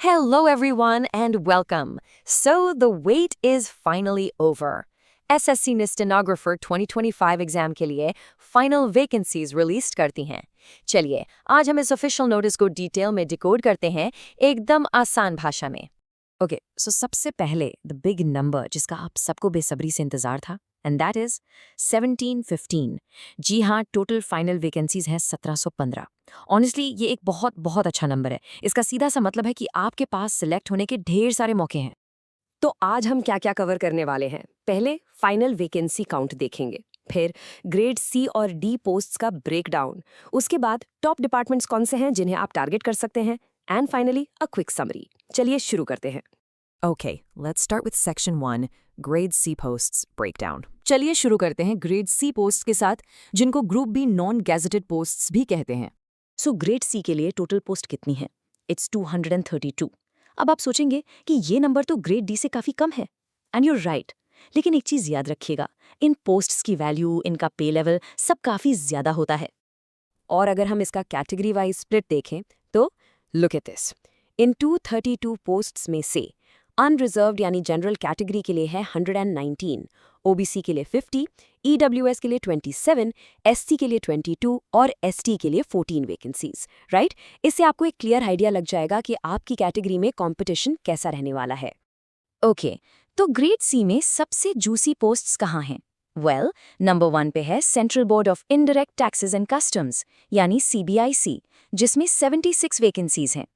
Hello, everyone, and welcome. So, the wait is finally over. SSC ने stenographer 2025 exam के लिए final vacancies release करती हैं। चलिए, आज हम इस ऑफिशियल नोटिस को डिटेल में डिकोड करते हैं, एकदम आसान भाषा में। ओके, सो सबसे पहले द बिग नंबर जिसका आप सबको बेसब्री से इंतजार था, एंड दैट इज 1715। जी हाँ, टोटल फाइनल वैकेंसीज हैं 1715। ऑनेस्टली ये एक बहुत बहुत अच्छा नंबर है। इसका सीधा सा मतलब है कि आपके पास सिलेक्ट होने के ढेर सारे मौके हैं। तो आज हम क्या क्या कवर करने वाले हैं? पहले फाइनल वैकेंसी काउंट देखेंगे, फिर ग्रेड सी और डी पोस्ट्स का ब्रेकडाउन, उसके बाद टॉप डिपार्टमेंट्स कौन से हैं जिन्हें आप टारगेट कर सकते हैं, and finally a quick summary. चलिए शुरू करते हैं। Okay, let's start with section 1, grade C posts breakdown. चलिए शुरू करते हैं ग्रेड सी पोस्ट के साथ, जिनको group B non gazetted posts भी कहते हैं। सो ग्रेड सी के लिए टोटल पोस्ट कितनी है? इट्स 232। अब आप सोचेंगे कि ये नंबर तो ग्रेड डी से काफी कम है, एंड यूर राइट। लेकिन एक चीज याद रखिएगा, इन पोस्ट्स की वैल्यू, इनका पे लेवल सब काफी ज्यादा होता है। और अगर हम इसका कैटेगरी वाइज स्प्लिट देखें तो look at this. In 232 posts में से अनरिजर्व्ड यानी जनरल कैटेगरी के लिए है 119, ओबीसी के लिए 50, ईडब्ल्यूएस के लिए 27, एससी के लिए 22 और एसटी के लिए 14 वैकेंसीज, राइट? इससे आपको एक क्लियर आइडिया लग जाएगा कि आपकी कैटेगरी में कंपटीशन कैसा रहने वाला है। ओके, तो ग्रेड सी में सबसे जूसी पोस्ट्स कहाँ हैं? वेल, नंबर 1 पे है central board of indirect taxes and customs यानी सीबीआईसी, जिसमें 76 वैकेंसीज हैं।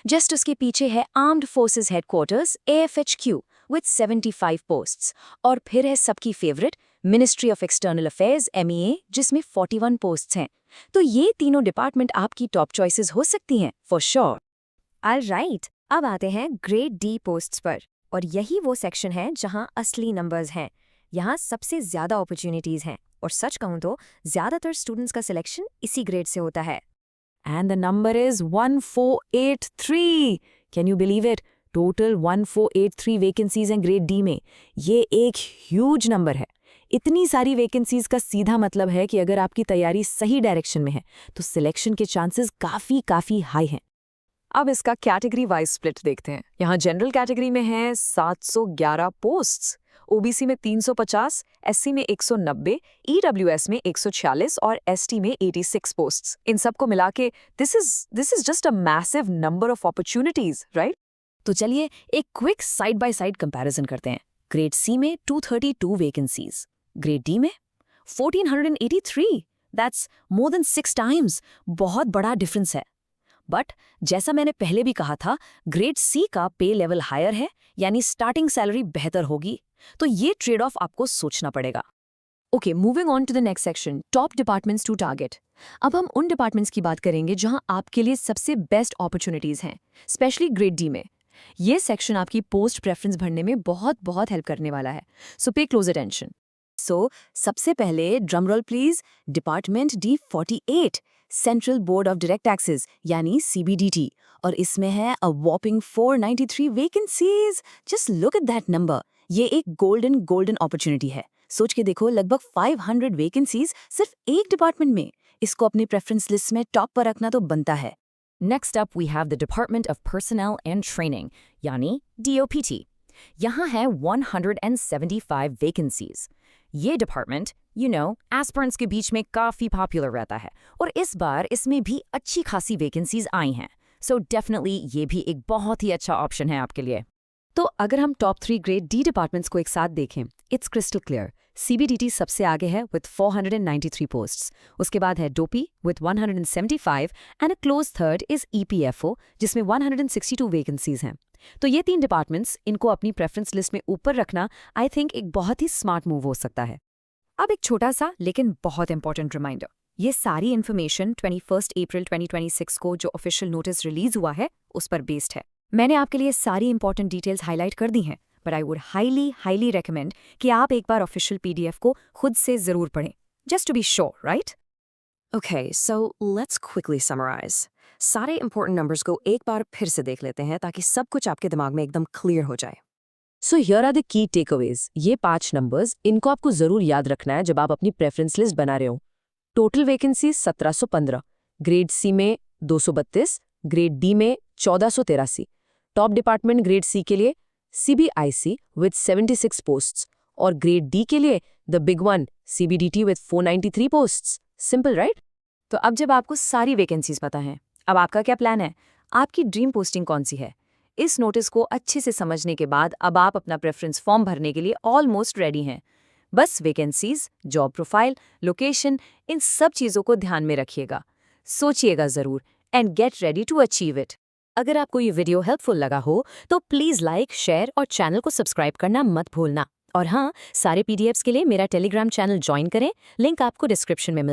जस्ट उसके पीछे है armed forces headquarters AFHQ with 75 posts, और फिर है सबकी favourite ministry of external affairs MEA, जिसमें 41 पोस्ट्स हैं। तो ये तीनों डिपार्टमेंट आपकी टॉप चॉइसेस हो सकती हैं फॉर श्योर। ऑलराइट, अब आते हैं ग्रेड डी पोस्ट्स पर, और यही वो सेक्शन है जहां असली नंबर्स हैं। यहाँ सबसे ज्यादा अपॉर्चुनिटीज हैं, और सच कहूं तो ज्यादातर स्टूडेंट्स का सिलेक्शन इसी ग्रेड से होता है। And the number is 1483. Can you believe it? Total 1483 vacancies हैं ग्रेड डी में। ये एक ह्यूज नंबर है। इतनी सारी वैकेंसीज का सीधा मतलब है कि अगर आपकी तैयारी सही डायरेक्शन में है तो सिलेक्शन के चांसेस काफी हाई हैं। अब इसका कैटेगरी वाइज स्प्लिट देखते हैं। यहाँ जनरल कैटेगरी में है 711 पोस्ट्स, ओबीसी में 350, एससी में 190, ईडब्ल्यूएस में 146 और एसटी में 86 पोस्ट्स। इन सबको मिला के this is just a massive number of opportunities, right? तो चलिए एक quick side by side comparison करते हैं। ग्रेड सी में 232 वैकेंसीज, ग्रेड डी में 1483। That's more than 6 times. बहुत बड़ा डिफरेंस है। बट जैसा मैंने पहले भी कहा था, ग्रेड सी का पे लेवल हायर है, यानी स्टार्टिंग सैलरी बेहतर होगी। तो ये ट्रेड ऑफ आपको सोचना पड़ेगा। Okay, moving on to the next section, top departments to target. अब हम उन डिपार्टमेंट्स की बात करेंगे जहां आपके लिए सबसे बेस्ट अपॉर्चुनिटीज हैं, स्पेशली ग्रेड डी में। ये सेक्शन आपकी पोस्ट प्रेफरेंस भरने में बहुत हेल्प करने वाला है, सो पे क्लोज अटेंशन। सो सबसे पहले drum roll please, department D 48, central board of direct taxes यानी सीबीडीटी, और इसमें है अ वॉपिंग 493 vacancies. Just look at that number. ये एक गोल्डन अपॉर्चुनिटी है। सोच के देखो, लगभग 500 वैकेंसीज सिर्फ एक डिपार्टमेंट में। इसको अपनी प्रेफरेंस लिस्ट में टॉप पर रखना तो बनता है। Next up we have the department of personnel and training यानी डीओपीटी। यहाँ है 175 वैकेंसीज। ये डिपार्टमेंट एस्पिरेंट्स के बीच में काफी पॉपुलर रहता है, और इस बार इसमें भी अच्छी खासी वैकेंसीज आई हैं। सो डेफिनेटली ये भी एक बहुत ही अच्छा ऑप्शन है आपके लिए। तो अगर हम टॉप 3 ग्रेड डी डिपार्टमेंट्स को एक साथ देखें, इट्स क्रिस्टल क्लियर। सीबीडीटी सबसे आगे है विथ 493 पोस्ट्स। उसके बाद है dopey with 175, and a close third is EPFO जिसमें 162 वैकेंसीज हैं। तो ये 3 डिपार्टमेंट्स, इनको अपनी प्रेफरेंस लिस्ट में ऊपर रखना आई थिंक एक बहुत ही स्मार्ट मूव हो सकता है। अब एक छोटा सा लेकिन बहुत इंपॉर्टेंट रिमाइंडर, ये सारी इन्फॉर्मेशन 21 अप्रैल 2026 को जो ऑफिशियल नोटिस रिलीज हुआ है उस पर बेस्ड है। मैंने आपके लिए सारी इंपॉर्टेंट डिटेल्स हाईलाइट कर दी हैं, but I would highly recommend कि आप एक बार ऑफिशियल पीडीएफ को खुद से जरूर पढ़ें, just to be sure, right? Okay, so let's quickly summarise. सारे इंपॉर्टेंट नंबर्स को एक बार फिर से देख लेते हैं ताकि सब कुछ आपके दिमाग में एकदम क्लियर हो जाए। So here are the key takeaways. ये 5 नंबर्स, इनको आपको जरूर याद रखना है जब आप अपनी प्रेफरेंस लिस्ट बना रहे हो। टोटल वैकेंसी 1715, ग्रेड सी में 232, ग्रेड डी में 1483, टॉप डिपार्टमेंट ग्रेड सी के लिए CBIC विद 76 पोस्ट्स और ग्रेड डी के लिए the big one CBDT with 493 posts. Simple right? तो अब जब आपको सारी वैकेंसीज पता हैं, अब आपका क्या प्लान है? आपकी ड्रीम पोस्टिंग कौन सी है? इस नोटिस को अच्छे से समझने के बाद अब आप अपना प्रेफरेंस फॉर्म भरने के लिए ऑलमोस्ट रेडी हैं। बस वैकेंसीज, जॉब प्रोफाइल, लोकेशन, इन सब चीज़ों को ध्यान में रखिएगा, सोचिएगा ज़रूर and get ready to achieve it. अगर आपको ये वीडियो हेल्पफुल लगा हो तो प्लीज़ लाइक, शेयर और चैनल को सब्सक्राइब करना मत भूलना। और हाँ, सारे PDFs के लिए मेरा टेलीग्राम चैनल ज्वाइन करें, लिंक आपको डिस्क्रिप्शन में मिल